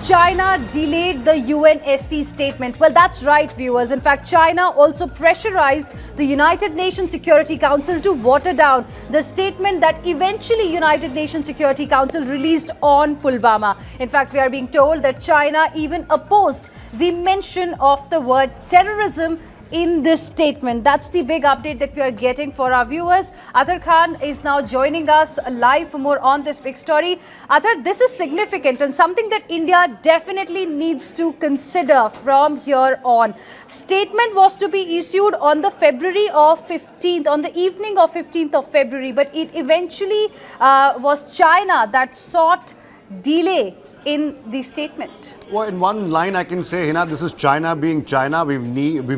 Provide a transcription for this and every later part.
China delayed the UNSC statement. Well, that's right, viewers. In fact, China also pressurized the United Nations Security Council to water down the statement that eventually United Nations Security Council released on Pulwama. In fact, we are being told that China even opposed the mention of the word terrorism in this statement. That's the big update that we are getting for our viewers. Azhar Khan is now joining us live for more on this big story. Azhar, this is significant and something that India definitely needs to consider from here on. Statement was to be issued on the February of 15th, on the evening of 15th of February, but it eventually was China that sought delay in the statement. Well, in one line I can say, Hina, this is China being China. We've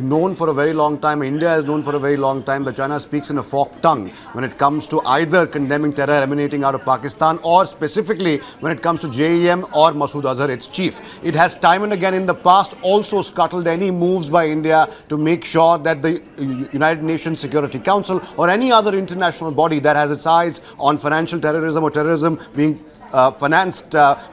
known for a very long time, India has known for a very long time that China speaks in a forked tongue when it comes to either condemning terror emanating out of Pakistan or specifically when it comes to JeM or Masood Azhar, its chief. It has time and again in the past also scuttled any moves by India to make sure that the United Nations Security Council or any other international body that has its eyes on financial terrorism or terrorism being financed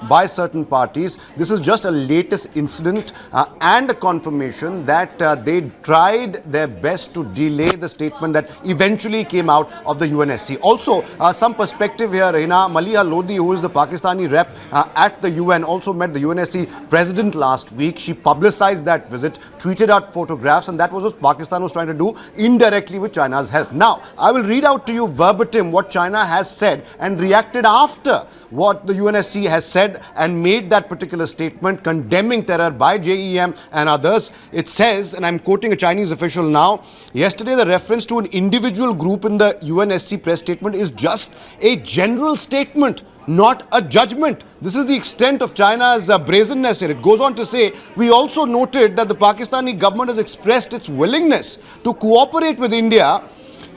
by certain parties. This is just a latest incident and a confirmation that they tried their best to delay the statement that eventually came out of the UNSC. Also, some perspective here, Hina, Maliha Lodi, who is the Pakistani rep at the UN, also met the UNSC president last week. She publicized that visit, tweeted out photographs, and that was what Pakistan was trying to do indirectly with China's help. Now, I will read out to you verbatim what China has said and reacted after what the UNSC has said and made that particular statement condemning terror by JeM and others. It says, and I'm quoting a Chinese official now, yesterday the reference to an individual group in the UNSC press statement is just a general statement, not a judgment. This is the extent of China's brazenness here. It goes on to say, we also noted that the Pakistani government has expressed its willingness to cooperate with India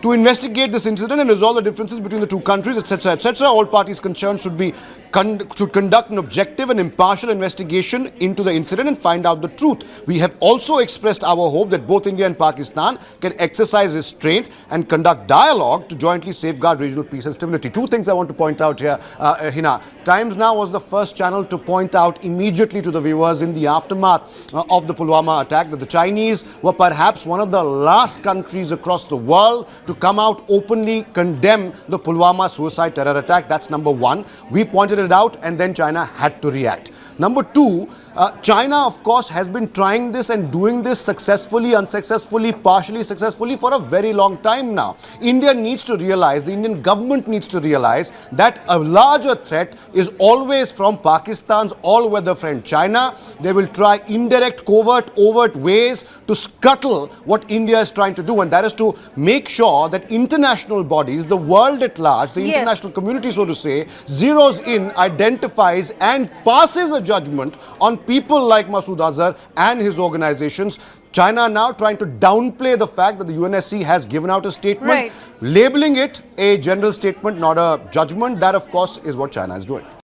to investigate this incident and resolve the differences between the two countries, etc., etc. All parties concerned should conduct an objective and impartial investigation into the incident and find out the truth. We have also expressed our hope that both India and Pakistan can exercise restraint and conduct dialogue to jointly safeguard regional peace and stability. Two things I want to point out here, Hina. Times Now was the first channel to point out immediately to the viewers in the aftermath of the Pulwama attack that the Chinese were perhaps one of the last countries across the world to come out openly condemn the Pulwama suicide terror attack. That's number one. We pointed it out and then China had to react. Number two, China, of course, has been trying this and doing this successfully, unsuccessfully, partially successfully for a very long time now. India needs to realize, the Indian government needs to realize that a larger threat is always from Pakistan's all-weather friend China. They will try indirect, covert, overt ways to scuttle what India is trying to do, and that is to make sure that international bodies, the world at large, the international community, so to say, zeroes in, identifies and passes a judgment on people like Masood Azhar and his organizations. China now trying to downplay the fact that the UNSC has given out a statement, labeling it a general statement, not a judgment. That, of course, is what China is doing.